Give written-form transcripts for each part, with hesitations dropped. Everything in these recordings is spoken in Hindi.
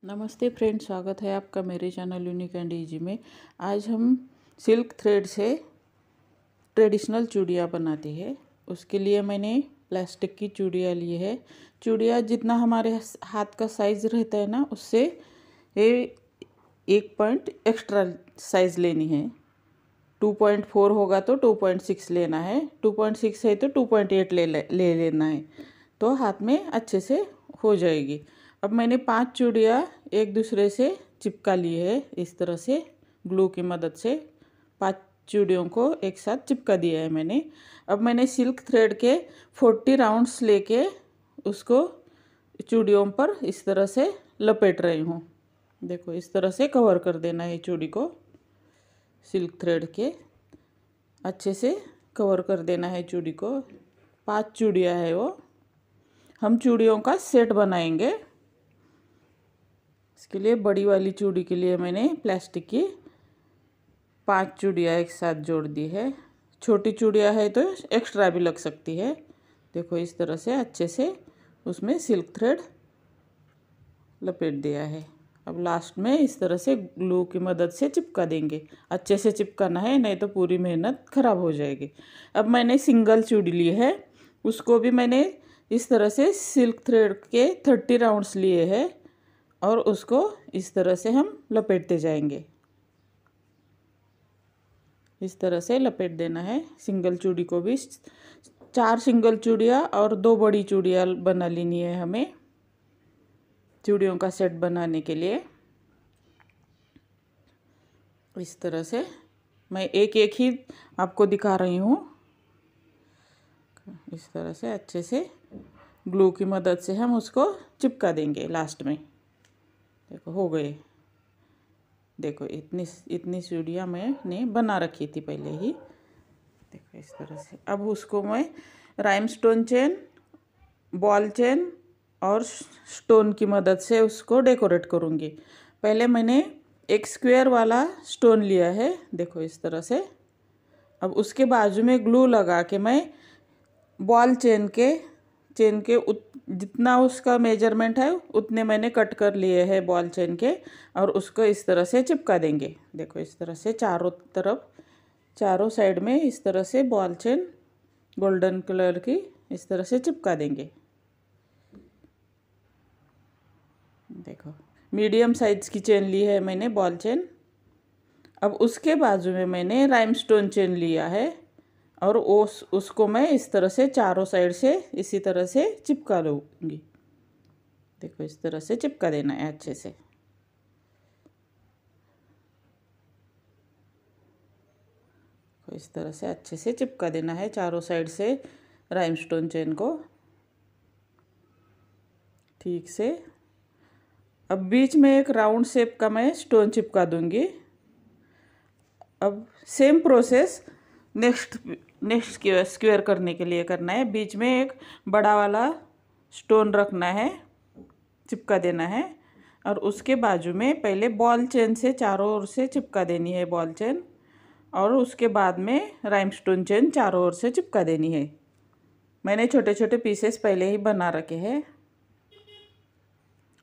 नमस्ते फ्रेंड, स्वागत है आपका मेरे चैनल यूनिक एंड इजी में। आज हम सिल्क थ्रेड से ट्रेडिशनल चूड़ियाँ बनाते हैं। उसके लिए मैंने प्लास्टिक की चूड़ियाँ ली है। चूड़ियाँ जितना हमारे हाथ का साइज़ रहता है ना, उससे ये 1 पॉइंट एक्स्ट्रा साइज़ लेनी है। 2.4 होगा तो 2.6 लेना है, 2.6 है तो 2.8 ले लेना है, तो हाथ में अच्छे से हो जाएगी। अब मैंने 5 चूड़ियाँ एक दूसरे से चिपका ली है। इस तरह से ग्लू की मदद से 5 चूड़ियों को एक साथ चिपका दिया है मैंने। अब मैंने सिल्क थ्रेड के 40 राउंड्स लेके उसको चूड़ियों पर इस तरह से लपेट रही हूँ। देखो, इस तरह से कवर कर देना है चूड़ी को। सिल्क थ्रेड के अच्छे से कवर कर देना है चूड़ी को। 5 चूड़ियाँ है वो। हम चूड़ियों का सेट बनाएंगे। इसके लिए बड़ी वाली चूड़ी के लिए मैंने प्लास्टिक की 5 चूड़ियाँ एक साथ जोड़ दी है। छोटी चूड़ियाँ है तो एक्स्ट्रा भी लग सकती है। देखो, इस तरह से अच्छे से उसमें सिल्क थ्रेड लपेट दिया है। अब लास्ट में इस तरह से ग्लू की मदद से चिपका देंगे। अच्छे से चिपकाना है, नहीं तो पूरी मेहनत खराब हो जाएगी। अब मैंने सिंगल चूड़ी ली है, उसको भी मैंने इस तरह से सिल्क थ्रेड के 30 राउंड्स लिए हैं और उसको इस तरह से हम लपेटते जाएंगे। इस तरह से लपेट देना है। सिंगल चूड़ी को भी 4 सिंगल चूड़ियाँ और 2 बड़ी चूड़ियाँ बना लेनी है हमें चूड़ियों का सेट बनाने के लिए। इस तरह से मैं एक एक ही आपको दिखा रही हूँ। इस तरह से अच्छे से ग्लू की मदद से हम उसको चिपका देंगे लास्ट में। देखो, हो गए। देखो, इतनी चूड़ियाँ मैंने बना रखी थी पहले ही। देखो, इस तरह से। अब उसको मैं राइमस्टोन चेन, बॉल चेन और स्टोन की मदद से उसको डेकोरेट करूँगी। पहले मैंने एक स्क्वायर वाला स्टोन लिया है। देखो, इस तरह से। अब उसके बाजू में ग्लू लगा के मैं बॉल चेन के जितना उसका मेजरमेंट है उतने मैंने कट कर लिए हैं बॉल चेन के, और उसको इस तरह से चिपका देंगे। देखो, इस तरह से चारों तरफ, चारों साइड में इस तरह से बॉल चेन गोल्डन कलर की इस तरह से चिपका देंगे। देखो, मीडियम साइज की चेन ली है मैंने, बॉल चेन। अब उसके बाजू में मैंने राइमस्टोन चेन लिया है और उसको मैं इस तरह से चारों साइड से इसी तरह से चिपका लूँगी। देखो, इस तरह से चिपका देना है अच्छे से। इस तरह से अच्छे से चिपका देना है चारों साइड से राइमस्टोन चेन को ठीक से। अब बीच में एक राउंड शेप का मैं स्टोन चिपका दूंगी। अब सेम प्रोसेस नेक्स्ट स्क्वायर करने के लिए करना है। बीच में एक बड़ा वाला स्टोन रखना है, चिपका देना है, और उसके बाजू में पहले बॉल चेन से चारों ओर से चिपका देनी है बॉल चेन, और उसके बाद में राइमस्टोन चेन चारों ओर से चिपका देनी है। मैंने छोटे छोटे पीसेस पहले ही बना रखे हैं।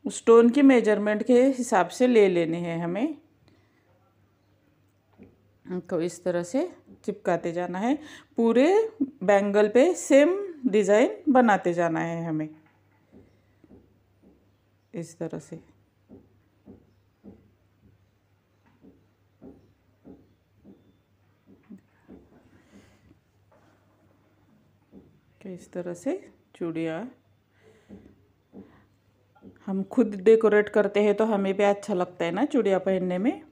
स्टोन की मेजरमेंट के हिसाब से ले लेने हैं हमें। तो इस तरह से चिपकाते जाना है। पूरे बैंगल पे सेम डिज़ाइन बनाते जाना है हमें इस तरह से। इस तरह से चूड़ियाँ हम खुद डेकोरेट करते हैं तो हमें भी अच्छा लगता है ना चूड़ियाँ पहनने में।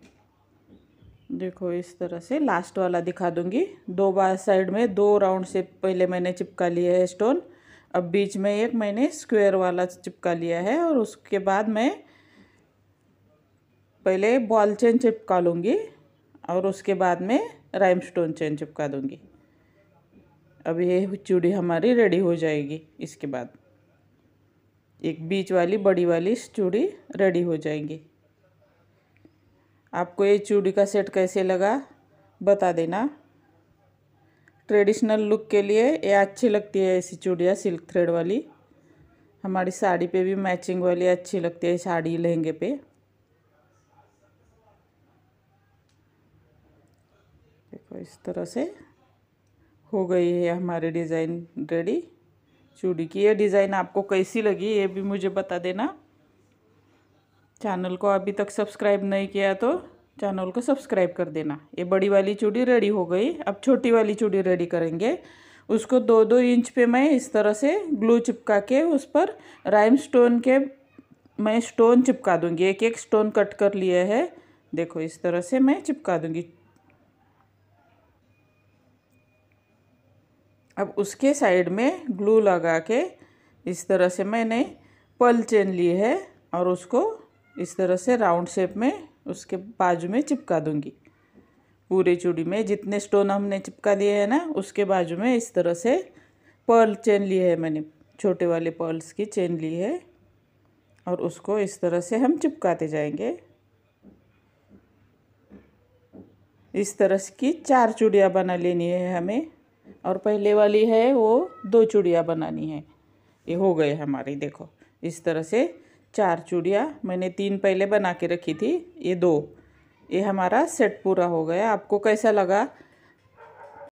देखो, इस तरह से लास्ट वाला दिखा दूंगी। 2 बार साइड में 2 राउंड से पहले मैंने चिपका लिया है स्टोन। अब बीच में एक मैंने स्क्वायर वाला चिपका लिया है, और उसके बाद मैं पहले बॉल चेन चिपका लूँगी और उसके बाद में राइमस्टोन चेन चिपका दूँगी। अब ये चूड़ी हमारी रेडी हो जाएगी। इसके बाद एक बीच वाली बड़ी वाली चूड़ी रेडी हो जाएगी। आपको ये चूड़ी का सेट कैसे लगा बता देना। ट्रेडिशनल लुक के लिए ये अच्छी लगती है ऐसी चूड़ियाँ सिल्क थ्रेड वाली। हमारी साड़ी पे भी मैचिंग वाली अच्छी लगती है, साड़ी लहंगे पे। देखो इस तरह से हो गई है हमारी डिज़ाइन रेडी चूड़ी की। ये डिज़ाइन आपको कैसी लगी ये भी मुझे बता देना। चैनल को अभी तक सब्सक्राइब नहीं किया तो चैनल को सब्सक्राइब कर देना। ये बड़ी वाली चूड़ी रेडी हो गई। अब छोटी वाली चूड़ी रेडी करेंगे। उसको 2-2 इंच पे मैं इस तरह से ग्लू चिपका के उस पर राइम स्टोन के मैं स्टोन चिपका दूंगी। एक एक स्टोन कट कर लिए है। देखो इस तरह से मैं चिपका दूंगी। अब उसके साइड में ग्लू लगा के इस तरह से मैंने पर्ल चेन ली है और उसको इस तरह से राउंड शेप में उसके बाजू में चिपका दूंगी। पूरी चूड़ी में जितने स्टोन हमने चिपका लिए हैं ना उसके बाजू में इस तरह से पर्ल चेन ली है मैंने, छोटे वाले पर्ल्स की चेन ली है और उसको इस तरह से हम चिपकाते जाएंगे। इस तरह की 4 चूड़ियाँ बना लेनी है हमें और पहले वाली है वो 2 चूड़ियाँ बनानी है। ये हो गए हमारी। देखो इस तरह से 4 चूड़ियाँ, मैंने 3 पहले बना के रखी थी, ये 2। ये हमारा सेट पूरा हो गया। आपको कैसा लगा